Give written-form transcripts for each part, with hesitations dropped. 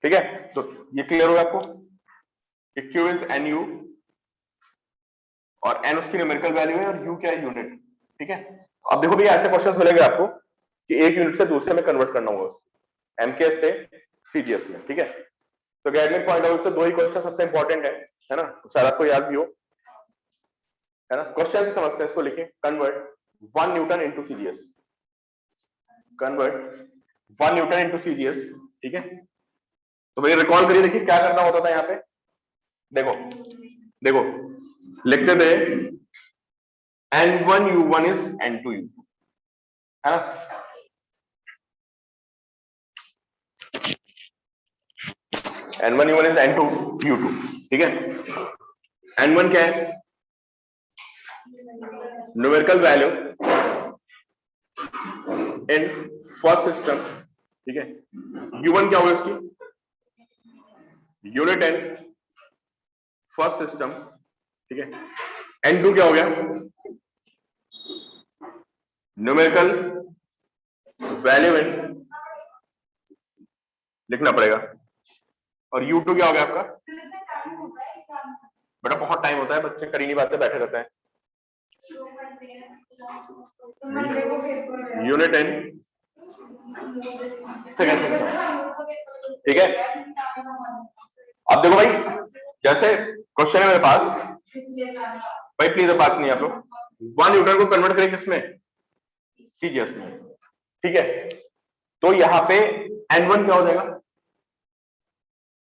ठीक है, तो ये क्लियर होगा आपको कि Q इज NU और N उसकी न्यूमेरिकल वैल्यू है और U क्या है, यूनिट। ठीक है, अब देखो भैया ऐसे क्वेश्चंस मिलेंगे आपको कि एक यूनिट से दूसरे में कन्वर्ट करना होगा उसको, MKS से CGS में। ठीक है, तो गाइडलाइन पॉइंट ऑफ व्यू से दो ही क्वेश्चन सबसे इंपॉर्टेंट है ना, तो शायद आपको याद भी हो, है ना। क्वेश्चन से समझते हैं इसको, लिखें convert 1 Newton into CGS, convert 1 Newton into CGS। ठीक है, तो भैया रिकॉल करिए, देखिए क्या करना होता था यहाँ पे। देखो देखो लिखते थे N1 U1 is N2 U2, है ना। N1 U1 is N2 U2। ठीक है, N1 क्या है, numerical value in first system. ठीक है, U1 क्या होगा इसकी, यूनिट इन फर्स्ट सिस्टम। ठीक है, N2 क्या हो गया, न्यूमेरिकल वैल्यू इन, लिखना पड़ेगा, और U2 क्या हो गया आपका, बेटा बहुत टाइम होता है, बच्चे कर ही नहीं पाते, बैठे रहते हैं। Unit in second system. ठीक है, अब देखो भाई जैसे क्वेश्चन है मेरे पास, भाई प्लीज बात नहीं आप लोग, 1 न्यूटन को कन्वर्ट करें किसमें, CGS में। ठीक है, तो यहां पे N1 क्या हो जाएगा,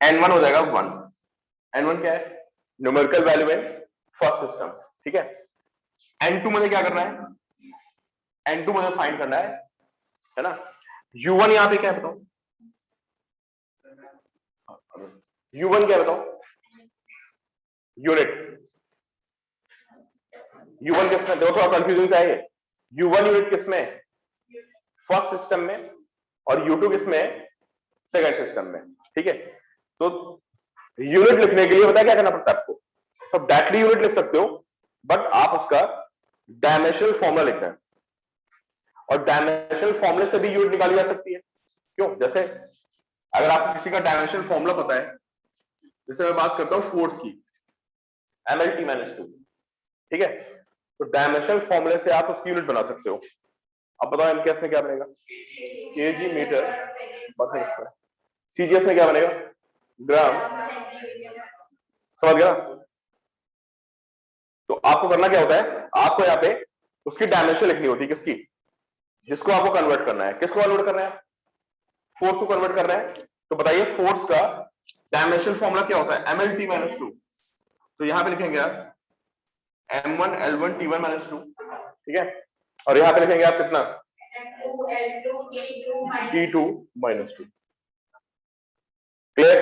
N1 हो जाएगा 1। N1 क्या है, numerical value in first system. ठीक है, N2 मुझे क्या करना है, N2 मुझे फाइंड करना है ना। U1 यहां पे क्या है बताओ, U1 क्या है बताओ, यूनिट। U1 किसमें, देखो थोड़ा कंफ्यूजन से आइए, U1 यूनिट किसमें, फर्स्ट सिस्टम में, और U2 किसमें, सेकंड सिस्टम में। ठीक है, तो यूनिट लिखने के लिए पता है क्या करना पड़ता है आपको, तो डायरेक्टली यूनिट लिख सकते हो, बट आप उसका डायमेंशनल फॉर्मूला लिखना है, और डायमेंशनल फॉर्मूले से भी यूनिट निकाली जा सकती है। क्यों, जैसे अगर आपको किसी का डायमेंशनल फॉर्मूला पता है, जैसे मैं बात करता हूं फोर्स की, MLT-2। ठीक है, तो डायमेंशनल फॉर्मूले से आप उसकी यूनिट बना सकते हो। अब बताओ MKS में क्या बनेगा, kg मीटर पर स्क्वायर, CGS में क्या बनेगा, ग्राम, समझ गया। तो आपको करना क्या होता है, आपको यहाँ पे उसकी डायमेंशन लिखनी होती है, किसकी, जिसको आपको कन्वर्ट करना है, किसको कन्वर्ट करना है, फोर्स को कन्वर्ट करना है। तो बताइए फोर्स का डायमेंशन फॉर्मूला क्या होता है, MLT-2। तो यहां पे लिखेंगे आप M1 L1 T1 - 2। ठीक है, और यहां पे लिखेंगे आप कितना, T2 - 2। क्लियर,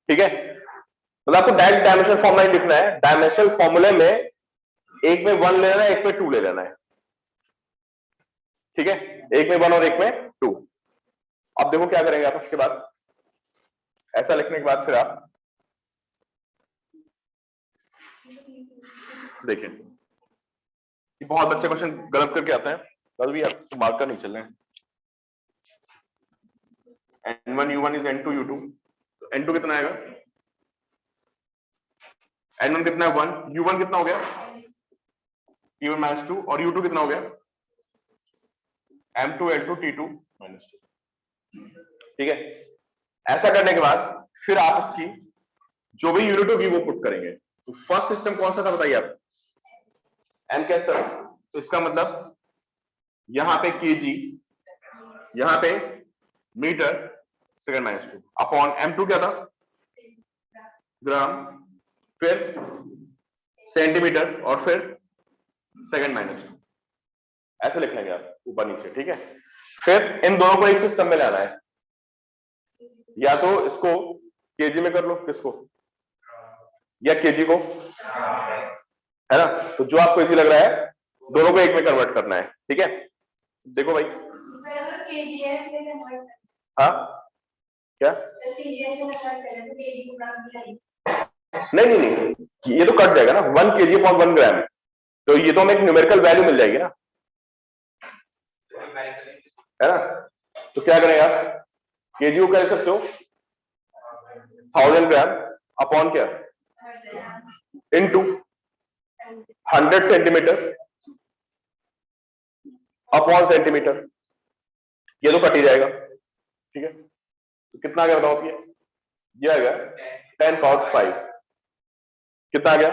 ठीक है, मतलब आपको डायरेक्ट डायमेंशन फॉर्मूला ही लिखना है, डायमेंशन फॉर्मूले में एक में 1 ले लेना है, एक में 2 ले लेना है। ठीक है, एक में 1 और एक में 2। अब देखो क्या करेंगे आप उसके बाद, ऐसा लिखने के बाद फिर आप देखें कि बहुत बच्चे क्वेश्चन गलत करके आते हैं, कल भी आपको मार्कर नहीं चल रहे हैं। N1 U1 is N2 U2, तो N2 कितना आएगा, N1 कितना है 1, U1 कितना हो गया T1 - 2, और U2 कितना हो गया M2 L2 T2 - 2। ठीक है, ऐसा करने के बाद फिर आप उसकी जो भी यूनिट होगी वो पुट करेंगे। तो फर्स्ट सिस्टम कौन सा था बताइए आप, MKS। तो इसका मतलब यहां पे kg, यहां पे मीटर सेकंड -2 अपॉन M2 क्या था, ग्राम, फिर सेंटीमीटर, और फिर सेकंड -2। ऐसे लिख लेंगे आप ऊपर नीचे। ठीक है, फिर इन दोनों को एक सिस्टम में लाना है, या तो इसको केजी में कर लो, किसको, या केजी को, है ना। तो जो आपको इजी लग रहा है दोनों को एक में कन्वर्ट करना है। ठीक है, देखो भाई, हाँ क्या, नहीं नहीं नहीं, ये तो कट जाएगा ना, 1 kg अपॉन 1 ग्राम, तो ये तो हमें एक न्यूमेरिकल वैल्यू मिल जाएगी ना। है ना। तो क्या करेंगे आप, केजी को क्या लिख सकते हो, 1000 ग्राम अपॉन क्या, इनटू 100 सेंटीमीटर अपॉन सेंटीमीटर, ये तो कट ही जाएगा, ठीक है। तो कितना आ गया बताओ आप, ये आ गया 10 पावर 5, कितना आ गया,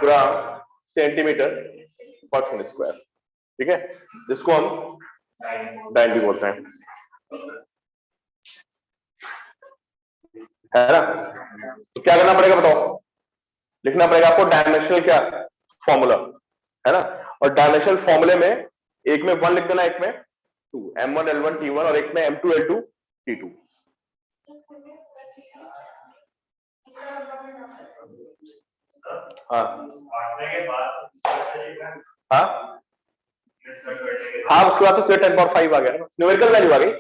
ग्राम सेंटीमीटर पर सेकंड स्क्वायर, ठीक है, जिसको हम डाइन भी बोलते हैं, है ना। तो क्या करना पड़ेगा बताओ, लिखना पड़ेगा आपको डायमेंशनल क्या फॉर्मूला, है ना। और डायमेंशनल फॉर्मूले में एक में 1 लिख देना, एक में 2, m1 l1 t1, और एक में m2 l2 t2। हाँ हाँ हाँ, उसके बाद तो 10 पावर 5 आ गया ना, न्यूमेरिकल वैल्यू आ गई।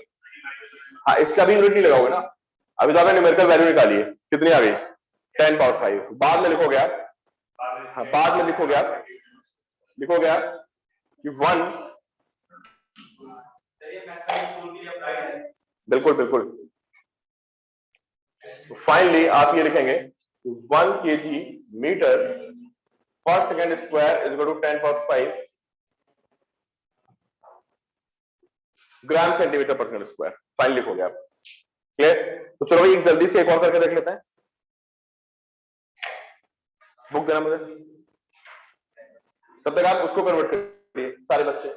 हाँ, इसका भी यूनिट नहीं लगाओगे ना, अभी तो आपने न्यूमेरिकल वैल्यू निकाली है, कितनी आ गई, 10 पावर 5। बाद में लिखोगे आप, हाँ बाद में लिखोगे आप, लिखोगे आप कि 1, बिल्कुल बिल्कुल, फाइनली आप ये लिखेंगे 1 kg metre per second square is equal to 10 power 5 gram centimetre per second square, final लिखोगे आप, क्लियर। तो चलो भाई, एक जल्दी से एक और करके देख लेते हैं, बुक देना मुझे, तब तक आप उसको कन्वर्ट करिए सारे बच्चे,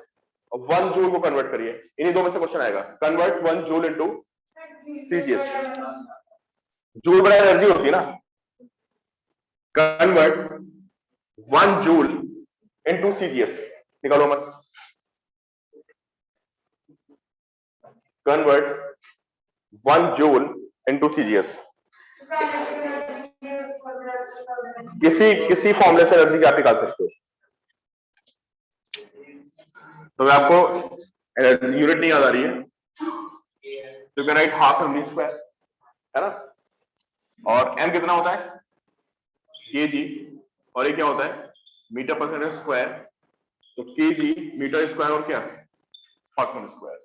1 जूल को कन्वर्ट करिए, इन्हीं दो में से क्वेश्चन आएगा, convert 1 joule into CGS, joule बड़ा एनर्जी होती है ना, कन्वर्ट 1 जूल इनटू सीजीएस, निकालो मत, कन्वर्ट 1 जूल इनटू सीजीएस, किसी फॉर्मूले से एनर्जी क्या आप निकाल सकते हो। तो मैं आपको एनर्जी यूनिट नहीं याद आ रही है, तो you can write half m square, है ना, और एम कितना होता है, केजी, और ये क्या होता है, मीटर पर सेकंड स्क्वायर, तो केजी मीटर स्क्वायर और क्या, पास्कल स्क्वायर,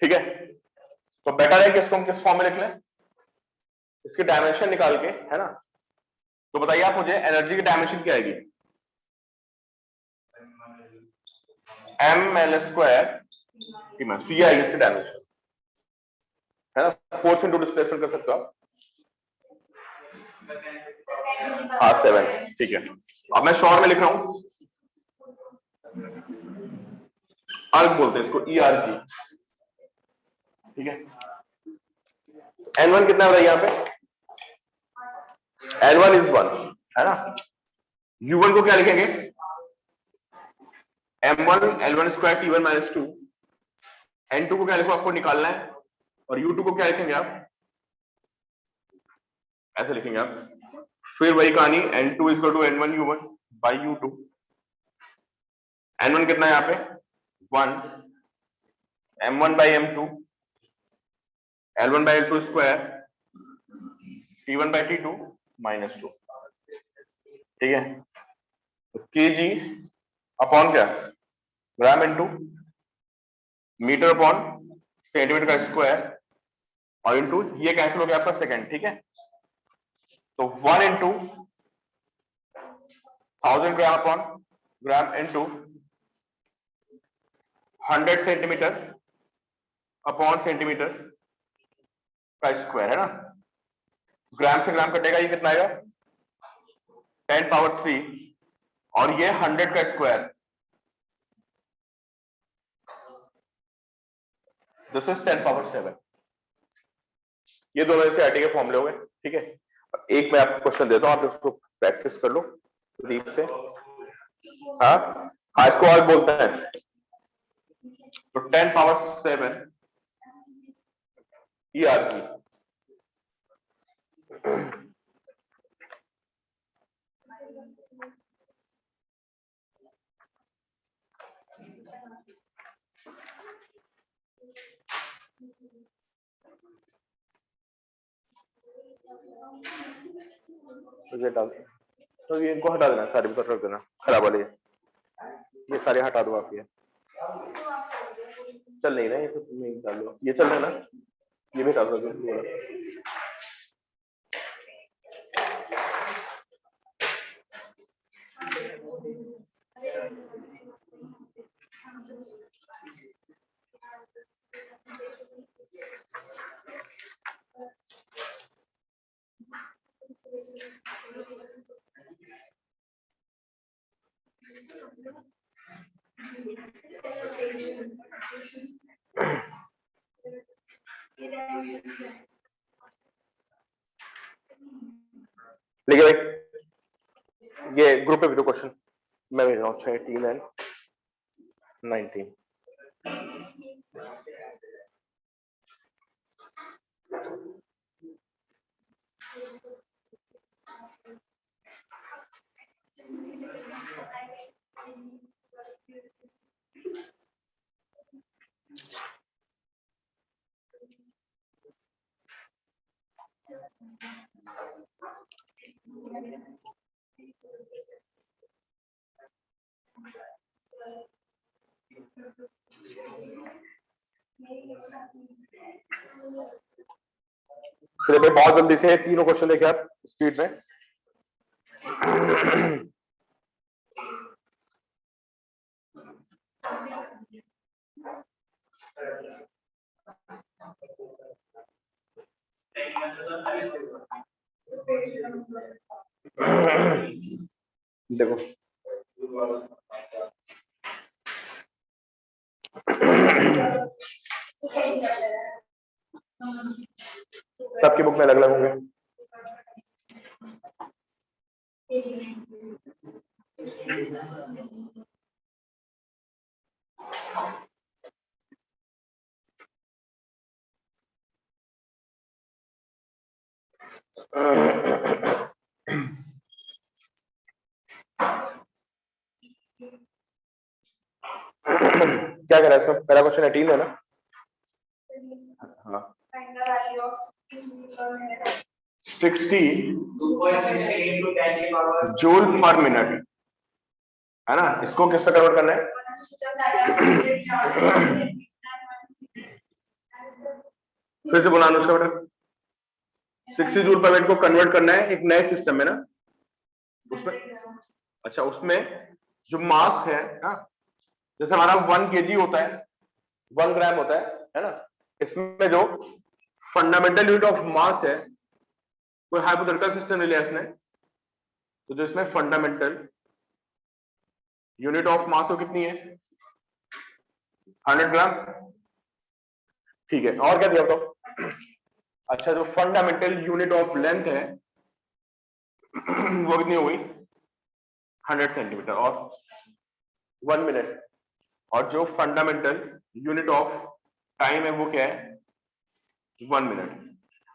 ठीक है। तो बेटर है कि इसको हम किस फॉर्म में लिख लें, इसके डायमेंशन निकाल के, है ना। तो बताइए आप मुझे, एनर्जी की डायमेंशन क्या आएगी, एम एल स्क्वायर की मास, तो ये आएगी इसकी डायमेंशन, है ना, फोर्स इंटू डिस्प्लेसमेंट कर सकते हो आप, हाँ 7, ठीक है। अब मैं शॉर्ट में लिख रहा हूं, अर्ग बोलते हैं इसको, ERG, ठीक है। N1 कितना है यहाँ पे, N1 इज 1, है ना। U1 को क्या लिखेंगे, M1 L1 square T1 minus 2, N2 को क्या लिखो, आपको निकालना है, और U2 को क्या लिखेंगे आप, ऐसे लिखेंगे आप, फिर वही कहानी, N2 equal to N1 U1 by U2, N1 कितना है यहाँ पे 1, M1 by M2, L1 by L2 square, T1 by T2 minus 2, ठीक है। तो केजी अपॉन क्या, ग्राम इनटू मीटर अपॉन सेंटीमीटर का स्क्वायर, और इनटू ये कैंसिल हो गया आपका सेकंड, ठीक है। तो 1 इंटू 1000 ग्राम upon gram into 100 centimetre upon centimetre का स्क्वायर, है ना। ग्राम से ग्राम कटेगा, ये कितना आएगा 10 पावर 3, और ये 100 का स्क्वायर, दिस इज 10 पावर 7। ये दोनों एनसीईआरटी के फॉर्मूले हो गए, ठीक है। एक मैं आपको क्वेश्चन देता हूं, आप इसको प्रैक्टिस कर लो दीप से, हाँ हाँ, इसको और बोलते हैं, तो 10 पावर 7 ERG, डालते हैं तो ये इनको हटा देना, सारे ऊपर रख देना, खराब वाले ये सारे हटा दो आप। ये चल नहीं रहा, ये तो तुम निकाल लो, ये चल रहा है ना, ये भी हटा दो। लिखे भाई, ये ग्रुप पे वीडियो क्वेश्चन मैं भेज रहा हूँ 18 एंड 19। चलिए भाई, बहुत जल्दी से तीनों क्वेश्चन देखिए आप स्पीड में। देखो सबकी बुक में अलग अलग होंगे। क्या करा इसमें, पहला क्वेश्चन 18 है ना। हाँ 60 जूल पर मिनट है ना, इसको किस पे कन्वर्ट करना है। फिर से बोला उसका बेटा, 60 जूल पर मिनट को कन्वर्ट करना है एक नए सिस्टम में ना, उसमें। अच्छा, उसमें जो मास है ना, जैसे हमारा 1 kg होता है, 1 ग्राम होता है ना, इसमें जो फंडामेंटल यूनिट ऑफ मास है, कोई हाइपोथेटिकल सिस्टम ले लिया इसने, तो जो इसमें फंडामेंटल यूनिट ऑफ मास हो कितनी है, 100 ग्राम। ठीक है, और क्या दिया बताओ। अच्छा, जो फंडामेंटल यूनिट ऑफ लेंथ है वो कितनी हो गई, 100 सेंटीमीटर और 1 मिनट। और जो फंडामेंटल यूनिट ऑफ टाइम है वो क्या है, 1 मिनट।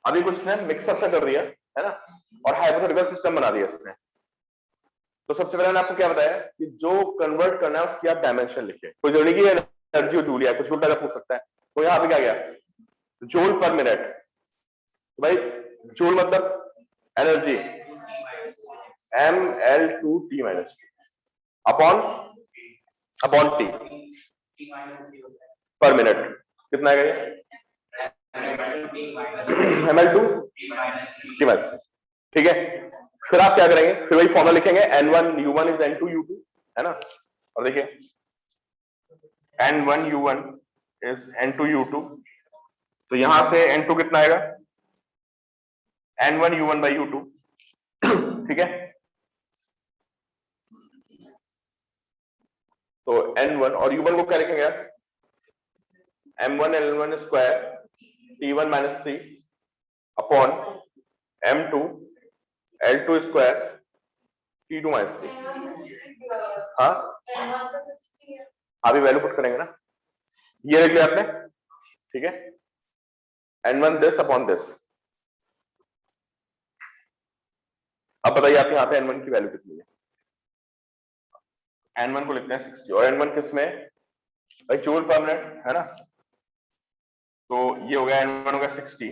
अभी कुछ ने मिक्सअप से कर दिया है ना, और हाइपोथेटिकल सिस्टम बना दिया इसने। तो सबसे पहले मैंने आपको क्या बताया कि जो कन्वर्ट करना है उसकी आप डायमेंशन लिखिए। कोई जरूरी की एनर्जी जूल या कुछ उल्टा पूछ सकता है। तो यहाँ पे क्या गया, जूल पर मिनट। तो भाई जूल मतलब energy, mL2T minus upon T पर मिनट। कितना है ये, mL2T माइनस। ठीक है, फिर आप क्या करेंगे, फिर वही फॉर्मूला लिखेंगे, N1U1 इज N2U2 है ना। और देखिए N1U1 इज N2U2, तो यहां से N2 कितना आएगा, N1U1 बाई U2। ठीक है, तो N1 और U1 को क्या लिखेंगे यार, M1 L1 square T1 minus 3 upon M2 L2 square T2 minus 3। हाँ अभी वैल्यू पुट करेंगे ना, ये लिख लिया आपने। ठीक है, N1 दिस अपॉन दिस। अब बताइए आप यहाँ पे N1 की वैल्यू कितनी है। N1 को लिखते हैं 60 और N1 किस में भाई, जूल पर मिनट है ना। तो ये हो गया N1 हो गया 60,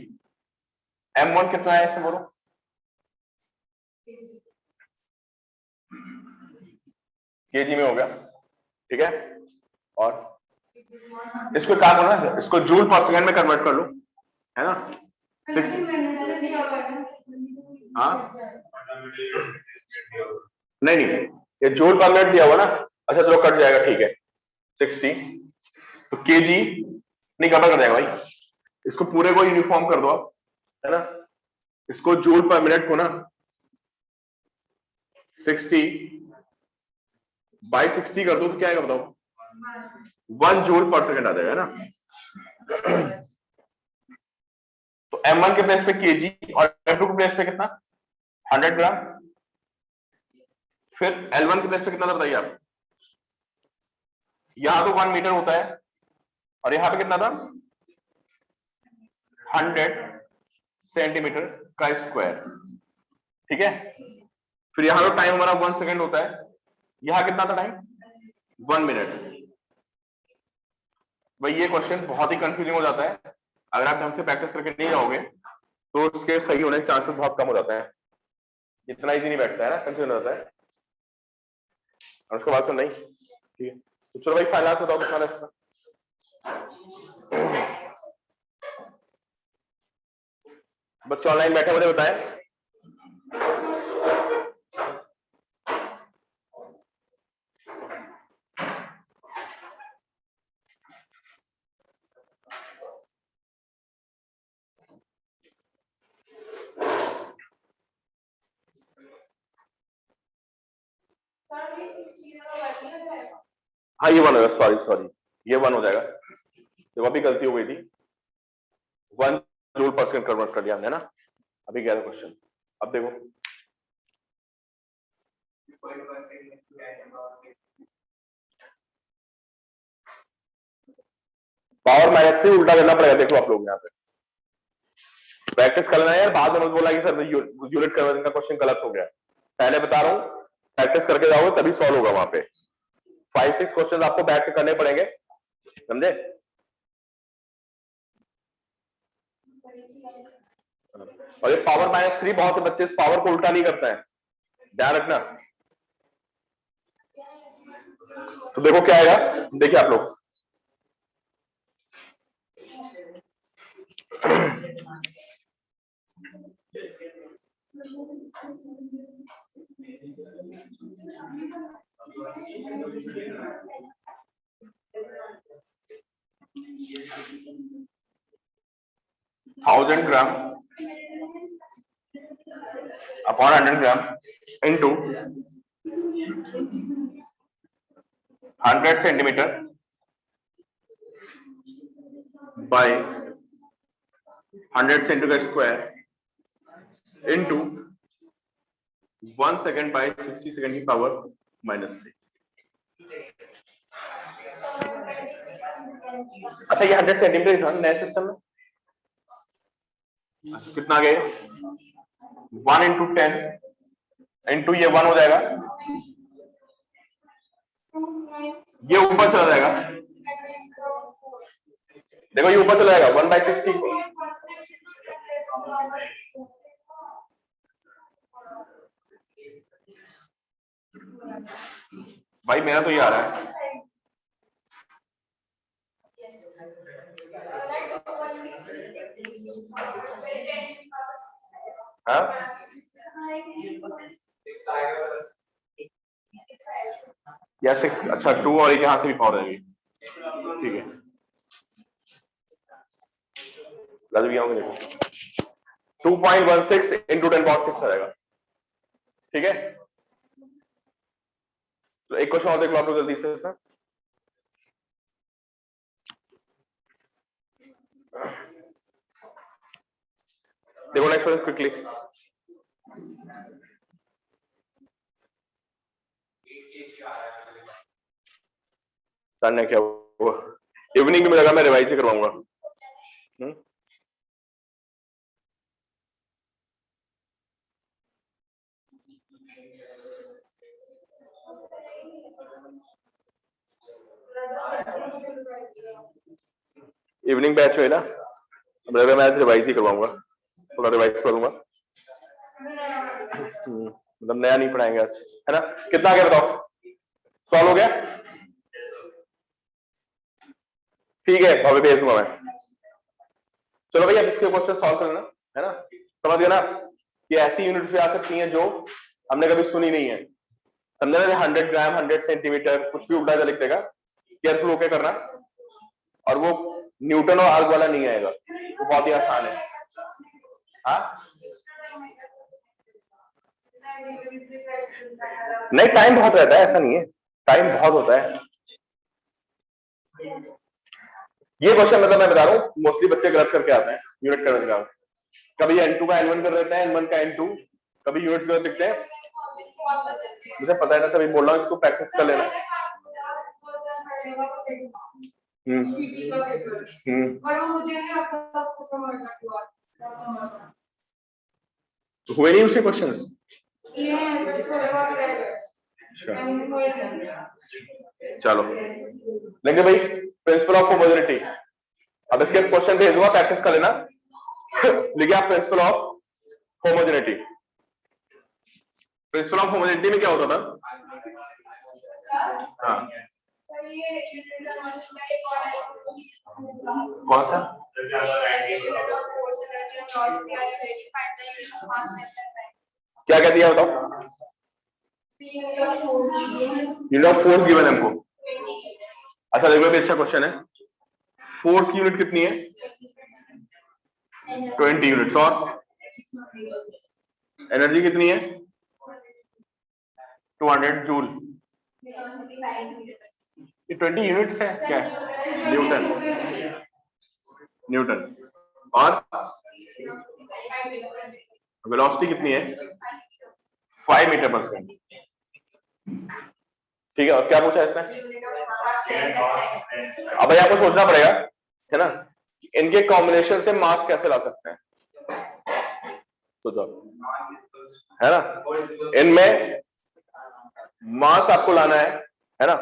M1 कितना है इसमें बोलो, केजी में हो गया, ठीक है। और इसको क्या करना है, इसको जूल पर सेकंड में कन्वर्ट कर लो, है ना। 60, हाँ नहीं नहीं, ये जूल पर मिनट दिया हुआ ना, अच्छा चलो कट जाएगा, ठीक है। 60 तो केजी नहीं, गड़बड़ कर जाएगा भाई, इसको पूरे को यूनिफॉर्म कर दो आप, है ना। इसको जूल पर मिनट को ना 60 बाई 60 कर दो तो क्या आएगा बताओ, 1 जूल पर सेकंड आ जाएगा ना। तो M1 के प्लेस पे केजी और M2 के प्लेस पे कितना, 100 ग्राम। फिर L1 के प्लेस पे कितना था बताइए आप, यहां तो 1 मीटर होता है और यहां पे कितना था, 100 सेंटीमीटर का स्क्वायर, ठीक है। फिर यहां तो टाइम हमारा 1 सेकंड होता है, यहां कितना था टाइम, 1 मिनट। भाई ये क्वेश्चन बहुत ही कंफ्यूजिंग हो जाता है, अगर आप ढंग से प्रैक्टिस करके नहीं जाओगे तो उसके सही होने के चांसेस बहुत कम हो जाते हैं, इतना इजी नहीं बैठता है ना, कंफ्यूजन हो जाता है। और उसके बाद से नहीं, ठीक है। तो चलो भाई फाइनल आंसर बताओ कितना है इसका। बच्चे ऑनलाइन बैठे मुझे बताएं। हाँ ये 1 होगा, सॉरी सॉरी, ये 1 हो जाएगा, देखो अभी गलती हो गई थी, 1 जूल पर सेकंड कन्वर्ट कर दिया हमने ना, अभी गया था क्वेश्चन। अब देखो पावर माइनस 3 उल्टा करना पड़ेगा, देखो आप लोग यहाँ पे प्रैक्टिस कर लेना यार, बाद में बोला कि सर यूनिट कन्वर्जन का क्वेश्चन गलत हो गया, पहले बता रहा हूँ प्रैक्टिस करके जाओगे तभी सॉल्व होगा वहां पे। 5-6 क्वेश्चन आपको बैठ के करने पड़ेंगे, समझे। और ये पावर माइनस 3 बहुत से बच्चे इस पावर को उल्टा नहीं करते हैं, ध्यान रखना। तो देखो क्या आएगा, देखिए आप लोग, thousand gram upon 100 gram into 100 centimetre bye 100 centimetre square into 1 second by 60 second की पावर -3। अच्छा ये 100 सेंटीमीटर था नए सिस्टम में, कितना गए 1 इंटू 10 इंटू ये 1 हो जाएगा, ये ऊपर चला जाएगा, देखो ये ऊपर चला जाएगा 1/60 भाई मेरा तो ये आ रहा है, हाँ या 6, अच्छा 2 और एक यहां से भी पावर आएगी, ठीक है लाजू भी आओगे, देखो 2.16 इंटू 10⁻6 आ जाएगा, ठीक है। तो एक क्वेश्चन और देख लो आप लोग जल्दी से इसमें, देखो नेक्स्ट क्वेश्चन क्विकली, जानना क्या हुआ, इवनिंग में लगा मैं रिवाइज ही करवाऊंगा। इवनिंग बैच है ना, मैं आज रिवाइज ही करवाऊंगा, थोड़ा रिवाइज करूंगा, मतलब नया नहीं पढ़ाएंगे आज, है ना। कितना आ गया बताओ, सॉल्व हो गया? ठीक है, अभी भेज दूंगा मैं। चलो भैया इसके क्वेश्चन सॉल्व करना है ना, समझ गए ना कि ऐसी यूनिट्स भी आ सकती हैं जो हमने कभी सुनी नहीं है। समझे ना, 100 ग्राम 100 सेंटीमीटर कुछ भी उल्टा लिख देगा, केयरफुल होकर करना। और वो न्यूटन और आर्क वाला नहीं आएगा, वो बहुत ही आसान है। हाँ नहीं, टाइम बहुत रहता है, ऐसा नहीं है, टाइम बहुत होता है। ये क्वेश्चन मतलब मैं बता रहा हूँ मोस्टली बच्चे गलत करके आते हैं यूनिट करने का। कभी n2 का n1 कर देते हैं, n1 का n2, कभी यूनिट्स गलत लिखते हैं। मुझे पता है ना, तभी बोल रहा हूँ इसको प्रैक्टिस कर लेना। हुए नहीं उसके क्वेश्चंस? चलो लेंगे भाई प्रिंसिपल ऑफ होमोजेनिटी। अब इसके क्वेश्चन भेज दूंगा, प्रैक्टिस कर लेना। लिखिए आप principle of homogeneity. Principle of homogeneity में क्या होता था? हाँ कौन सा? क्या क्या दिया बताओ? यूनिट ऑफ फोर्स गिवन हमको। अच्छा देखो भी अच्छा क्वेश्चन है। फोर्स की यूनिट कितनी है? 20 यूनिट्स। और एनर्जी कितनी है? 200 जूल। ये 20 यूनिट्स है क्या? Newton, Newton. और वेलोसिटी कितनी है? 5 मीटर पर सेकंड। ठीक है, और क्या पूछा इसने? अब भाई आपको सोचना पड़ेगा है ना, इनके कॉम्बिनेशन से मास कैसे ला सकते हैं। तो है ना, इनमें मास आपको लाना है ना,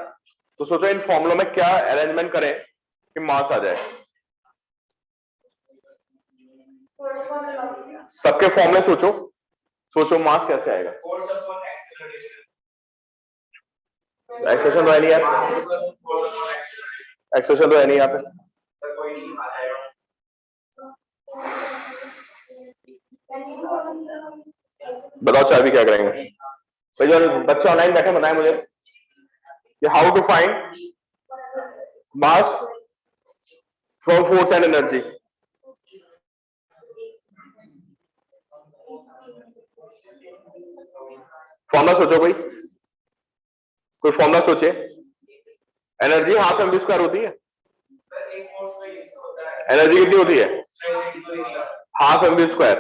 तो सोचो इन फॉर्मूलों में क्या अरेंजमेंट करें कि मास आ जाए। सबके फॉर्मूले सोचो, सोचो मास कैसे आएगा। एक्सेशन तो है नहीं यार, एक्सेशन तो है नहीं यहाँ पे। बताओ चार भी क्या करेंगे भाई? जो बच्चे ऑनलाइन बैठे बताएं मुझे कि how to find mass from force and energy. Formula सोचो कोई, कोई फॉर्मूला सोचे। Energy half m b square होती है। एनर्जी कितनी होती है? Half m b square.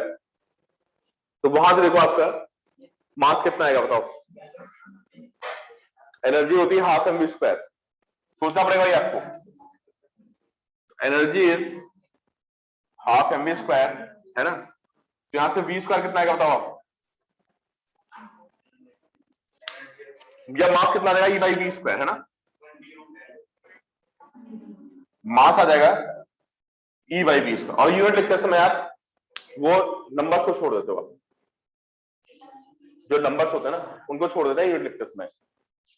तो वहां से देखो आपका मास कितना आएगा बताओ। एनर्जी होती है हाफ एम बी स्क्वायर, सोचना पड़ेगा भाई आपको। Energy is half m b square है ना, तो यहां से वी स्क्वायर कितना आएगा बताओ आप। या मास कितना आ जाएगा? ई बाई वी स्क्वायर है ना, मास आ जाएगा ई बाई वी स्क्वायर। और यूनिट लिखते समय आप वो नंबर को छोड़ देते हो, जो नंबर्स होते हैं ना उनको छोड़ देते हैं यूनिट लिखते समय।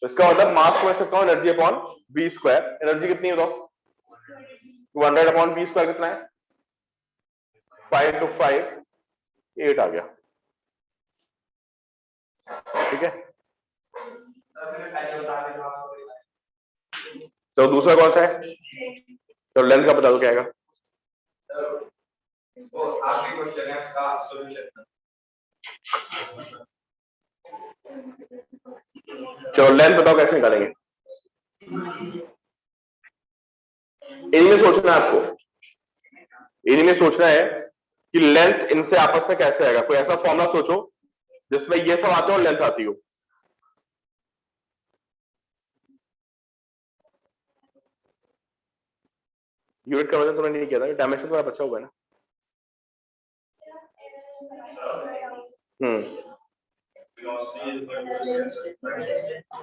तो इसका मतलब मास को ऐसे कहूं energy upon v square. Energy कितनी है बताओ? 200 अपॉन वी स्क्वायर कितना है? 5 to 5 8 आ गया। ठीक है, तो दूसरा कौन सा है? तो लेंथ का बता दो क्या आएगा। आखिरी क्वेश्चन है, इसका सॉल्यूशन। चलो लेंथ बताओ कैसे निकालेंगे। इनमें सोचना है आपको, इनमें सोचना है कि लेंथ इनसे आपस में कैसे आएगा। कोई ऐसा फॉर्मूला सोचो जिसमें ये सब आते हो और लेंथ आती हो। यूनिट का वजन तुमने नहीं किया था, डायमेंशन थोड़ा बचा हुआ है ना।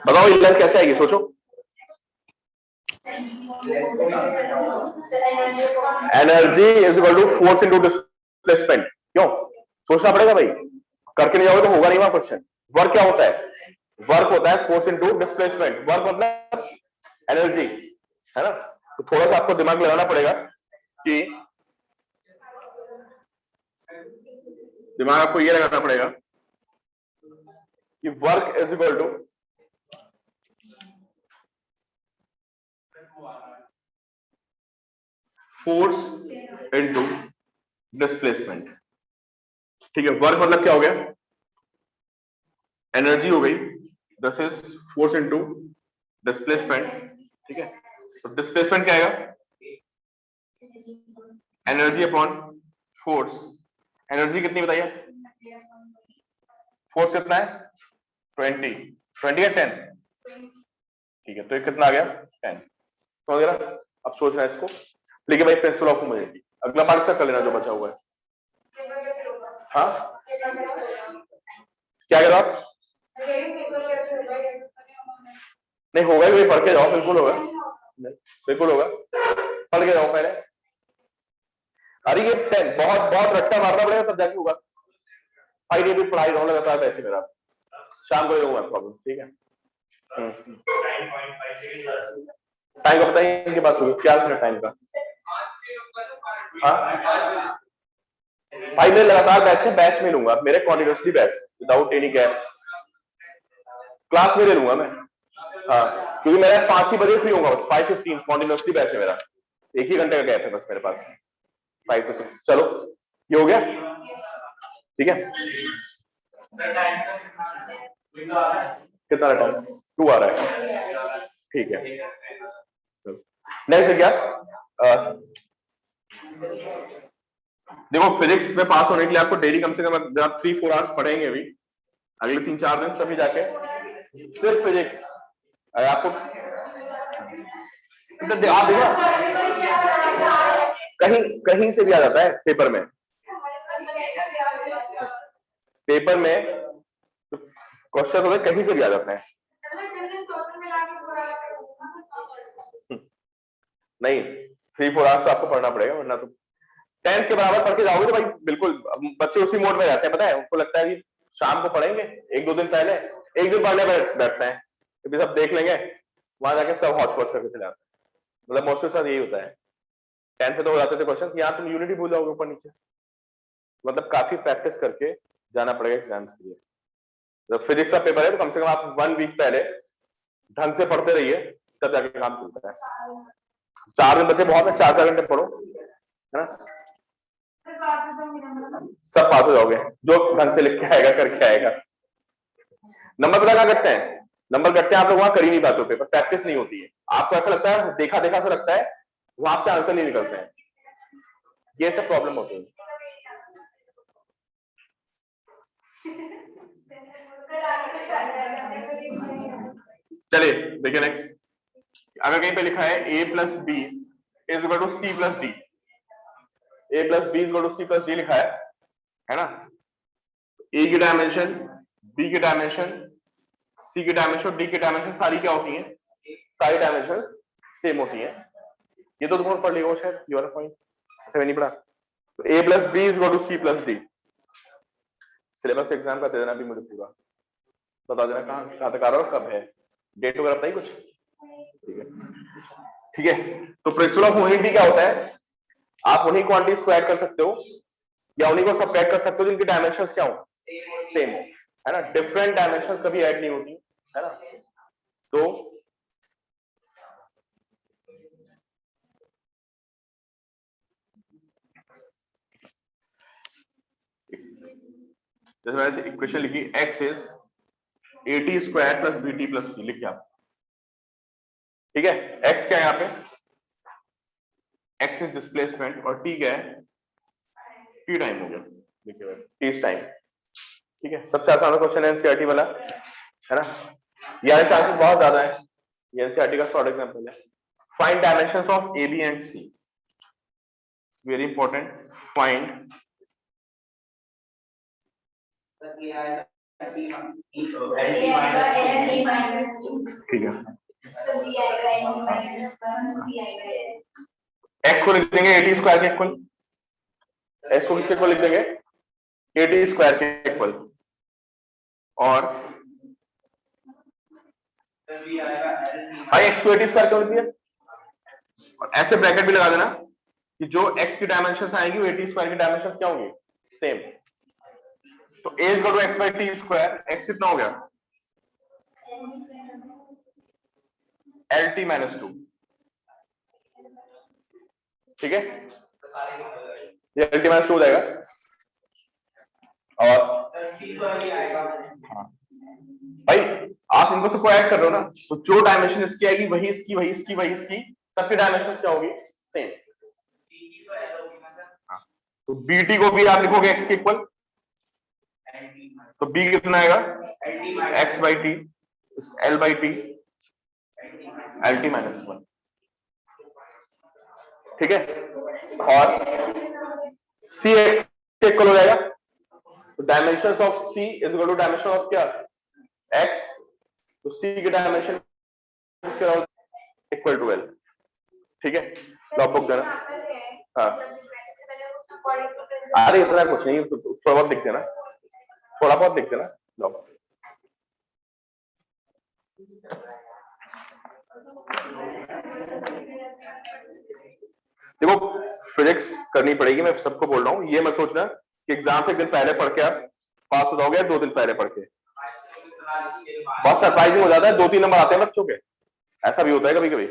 बताओ ये लेंथ कैसे आएगी, सोचो। Energy is equal to force into displacement. क्यों सोचना पड़ेगा भाई, करके नहीं जाओगे तो होगा नहीं वहां क्वेश्चन। वर्क क्या होता है? वर्क होता है फोर्स इनटू डिस्प्लेसमेंट, वर्क मतलब एनर्जी, है ना। तो थोड़ा सा आपको दिमाग लगाना पड़ेगा कि दिमाग आपको ये लगाना पड़ेगा कि work is equal to force into displacement. ठीक है, वर्क मतलब क्या हो गया, एनर्जी हो गई, this is force into displacement. ठीक है, तो डिस्प्लेसमेंट क्या आएगा, एनर्जी अपॉन फोर्स। एनर्जी कितनी बताइए, फोर्स कितना है 20, 20 या 10, ठीक है, तो ये कितना आ गया 10। समझ गया, अब सोचना है इसको, लेकिन भाई प्रिंसिपल ऑफ होमोजेनिटी अगला पार्ट से कर लेना जो बचा हुआ है। हाँ क्या करो आप, नहीं होगा ही, पढ़ के जाओ, बिल्कुल होगा, बिल्कुल होगा, पढ़ के जाओ पहले। अरे ये 10 बहुत बहुत रट्टा मारना पड़ेगा तब जाके होगा। भाई ये भी पढ़ाई रहा हूँ लगातार बैठे मेरा, शाम को रहूंगा प्रॉब्लम, ठीक है। टाइम का बताइए, इनके पास होगी क्या टाइम का। हाँ भाई मैं लगातार बैच है, बैच में लूंगा मेरे continuously batch without any gap, class में ले लूंगा मैं। हाँ क्योंकि मेरा 5 ही बजे फ्री होगा बस, 5:15 कॉन्टिन्यूसली बैच है मेरा, एक ही घंटे का गैप है बस मेरे पास, 5 to 6। चलो ये हो गया, ठीक है। कितना टाइम 2 आ रहा है, ठीक है। नेक्स्ट क्या, देखो फिजिक्स में पास होने के लिए आपको डेली कम से कम आप 3-4 आवर्स पढ़ेंगे अभी अगले 3-4 दिन, तभी जाके सिर्फ फिजिक्स। अगर आपको आप देखो कहीं कहीं से भी आ जाता है पेपर में, पेपर में क्वेश्चन होता है कहीं से भी आ जाता है। नहीं 3-4 आवर्स तो आपको पढ़ना पड़ेगा, वरना तो 10th के बराबर पढ़ के जाओगे तो भाई बिल्कुल। बच्चे उसी मोड में रहते हैं, पता है उनको लगता है कि शाम को पढ़ेंगे, 1-2 दिन पहले एक दिन पढ़ने बैठते हैं, फिर सब देख लेंगे, वहां जाके सब हॉच पॉच करके चले आते हैं। मतलब मोस्टली साथ यही होता है, 10th से तो हो जाते थे क्वेश्चन, यहाँ तुम यूनिटी भूल जाओगे ऊपर नीचे। मतलब काफी प्रैक्टिस करके जाना पड़ेगा एग्जाम्स के लिए। जब फिजिक्स का पेपर है तो कम से कम आप 1 वीक पहले ढंग से पढ़ते रहिए, तब जाके काम चलता है। 4 दिन बच्चे बहुत है, 4-4 घंटे पढ़ो, है ना, सब पास हो जाओगे, जो ढंग से लिख के आएगा करके आएगा। नंबर पता क्या करते हैं, नंबर करते हैं आप लोग वहां कर ही नहीं पाते हो, पेपर प्रैक्टिस नहीं होती है, आपको ऐसा लगता है देखा देखा से लगता है, वहां से आंसर नहीं निकलते हैं, ये सब प्रॉब्लम होती है। चलिए देखिए नेक्स्ट, अगर कहीं पे लिखा है a + b is equal to c + d, a + b is equal to c + d लिखा है ना। a की डायमेंशन, b की डायमेंशन, c की डायमेंशन, d की डायमेंशन सारी क्या होती हैं, सारी डायमेंशन सेम होती हैं। ये तो तुमने पढ़ लिया हो शायद, ये वाला पॉइंट ऐसे नहीं पढ़ा। तो a + b is equal to c + d, syllabus exam का दे देना भी मुझे पूरा बता देना कहां तक आ रहा है, कब है, डेट वगैरह बताइए कुछ, ठीक है। ठीक है, तो प्रिंसिपल ऑफ होमोजेनिटी क्या होता है, आप उन्हीं क्वांटिटीज को ऐड कर सकते हो या उन्हीं को सबट्रैक्ट कर सकते हो जिनकी डायमेंशंस क्या हो, सेम हो, है ना। डिफरेंट डायमेंशंस कभी ऐड नहीं होती, है ना। तो जैसे मैंने इक्वेशन लिखी x is at² + bt + c, लिखिए आप, ठीक है। x क्या है यहाँ पे, x इज डिस्प्लेसमेंट और t क्या है, t टाइम हो गया, देखिए t टाइम, ठीक है। सबसे आसान क्वेश्चन है एनसीईआरटी वाला, है ना, यार चांसेस बहुत ज्यादा है, ये एनसीईआरटी का शॉर्ट एग्जांपल है। Find dimensions of a b and c, very important, find ठीक है। एक्स को लिख देंगे at स्क्वायर के इक्वल, एक्स को किसके इक्वल लिख देंगे, at स्क्वायर के इक्वल, और भाई x को 80 स्क्वायर क्यों लिख दिया? और ऐसे ब्रैकेट भी लगा देना कि जो x की डायमेंशंस आएंगी वो 80 स्क्वायर की डायमेंशंस क्या होंगी? सेम। तो a is equal to x by t square, x कितना हो गया? LT माइनस 2, ठीक है, ये LT माइनस 2 हो जाएगा। और भाई आप इनको सबको ऐड कर रहे हो ना, तो जो डायमेंशन इसकी आएगी वही इसकी, वही इसकी, वही इसकी, सबकी डायमेंशन क्या होगी? सेम। तो BT को भी आप लिखोगे x के इक्वल, तो B कितना आएगा? x by T, L by T, LT minus 1, ठीक है। और CX के इक्वल हो जाएगा, तो dimensions of C is equal to dimension of क्या? X, तो C की डायमेंशन इक्वल टू L, ठीक है। लॉग बुक देना। हाँ, अरे इतना कुछ नहीं, थोड़ा बहुत लिख देना, थोड़ा बहुत लिख देना। लॉग देखो फिजिक्स करनी पड़ेगी, मैं सबको बोल रहा हूँ, ये मत सोचना कि एग्जाम से एक दिन पहले पढ़ के आप पास हो जाओगे, 2 दिन पहले पढ़ के। बहुत सरप्राइजिंग हो जाता है, 2-3 नंबर आते हैं बच्चों के, ऐसा भी होता है कभी कभी।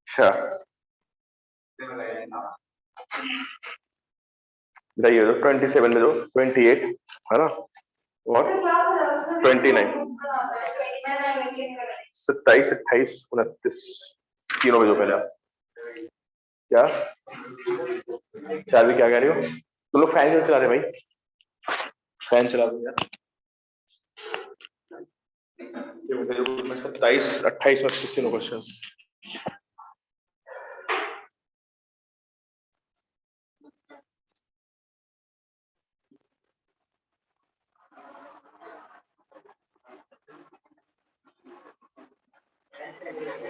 अच्छा, बताइए 27 में जो 28 है ना, और 29, 27, 28, 29, तीनों में जो पहले आप क्या चाबी क्या कह रही हो? तुम लोग फैन क्यों चला रहे भाई? फैन चला दो यार। 27, 28 और 29 तीनों क्वेश्चन।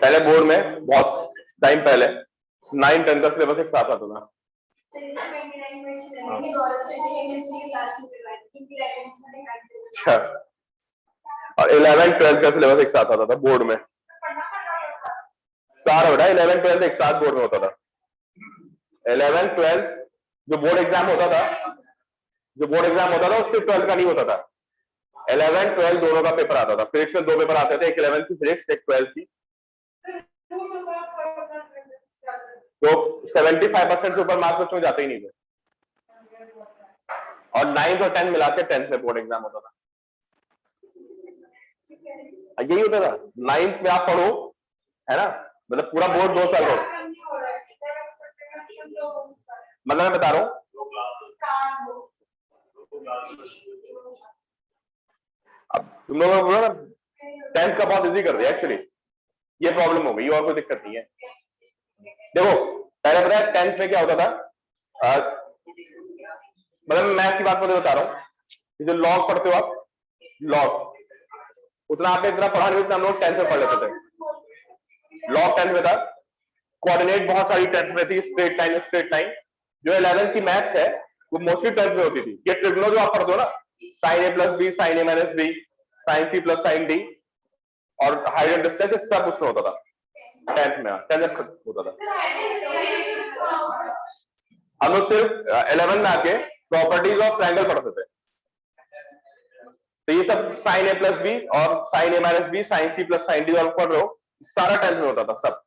पहले बोर्ड में बहुत टाइम पहले 9-10 का सिलेबस एक साथ आता था। अच्छा, और 11-12 का सिलेबस एक साथ आता था बोर्ड में, सारा बेटा 11-12 एक साथ बोर्ड में होता था। 11-12 जो बोर्ड एग्जाम होता था, उससे 12 का नहीं होता था। 11-12 दोनों का पेपर आता था। फिजिक्स में 2 पेपर आते थे, एक 11th की फिजिक्स, एक 12th की। तो 75% से ऊपर मार्क्स बच्चों में जाते ही नहीं थे, और 9th और 10th मिला के 10th में बोर्ड एग्जाम होता था। यही होता था, 9th में आप पढ़ो, है ना, मतलब पूरा बोर्ड 2 साल हो। मतलब मैं बता रहा हूँ, अब तुम लोगों को ना 10th का बहुत इजी कर दिया एक्चुअली, ये प्रॉब्लम हो गई और कोई दिक्कत नहीं है। देखो पहले पता है 10th में क्या होता था, मतलब मैं ऐसी बात मुझे बता रहा हूँ, जो लॉग पढ़ते हो आप, लॉग उतना आपने इतना पढ़ा नहीं, उतना हम लोग 10th में पढ़ लेते थे। लॉग 10th में था, कोऑर्डिनेट बहुत सारी 10th में थी, स्ट्रेट लाइन। जो 11th की मैथ्स है वो मोस्टली 10th में होती थी। ये ट्रिग्नो जो आप पढ़ते हो ना, sin a plus b, sin a minus b, sin c plus sin d और हाइट एंड डिस्टेंस, सब उसमें होता था 10th में, 10th होता था। हम लोग सिर्फ 11 में आके प्रॉपर्टीज ऑफ ट्रायंगल पढ़ते थे। तो ये सब sin a प्लस बी और sin a minus b, sin c plus sin d और पढ़ रहे हो, सारा 10th में होता था सब।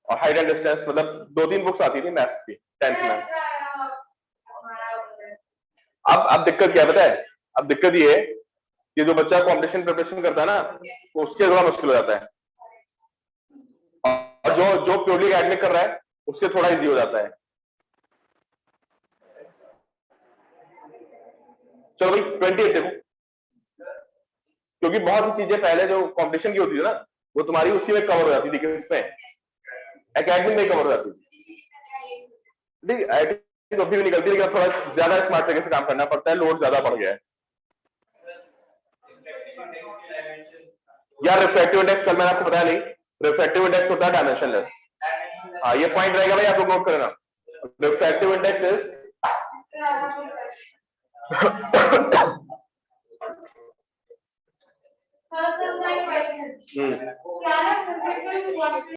और हाइट एंड डिस्टेंस, मतलब 2-3 बुक्स आती थी मैथ्स की 10th में। अब दिक्कत क्या पता है? अब दिक्कत ये है कि जो बच्चा कॉम्पिटिशन प्रिपरेशन करता है ना, तो उसके थोड़ा मुश्किल हो जाता है, और जो प्योरली एकेडमिक कर रहा है उसके थोड़ा इजी हो जाता है। चलो भाई 28 देखो, क्योंकि बहुत सी चीजें पहले जो कंपटीशन की होती थी ना, वो तुम्हारी उसी में कवर हो जाती थी, किसमें? एकेडमिक में कवर हो जाती थी। तो भी निकलती है, लेकिन थोड़ा ज्यादा स्मार्ट तरीके से काम करना पड़ता है, लोड ज्यादा बढ़ गया है यार। रिफ्रैक्टिव इंडेक्स कल मैंने आपको बताया नहीं, रिफ्रैक्टिव इंडेक्स होता है डायमेंशनलेस। हाँ, ये पॉइंट रहेगा भाई, आप लोग नोट करना। Refractive index is hmm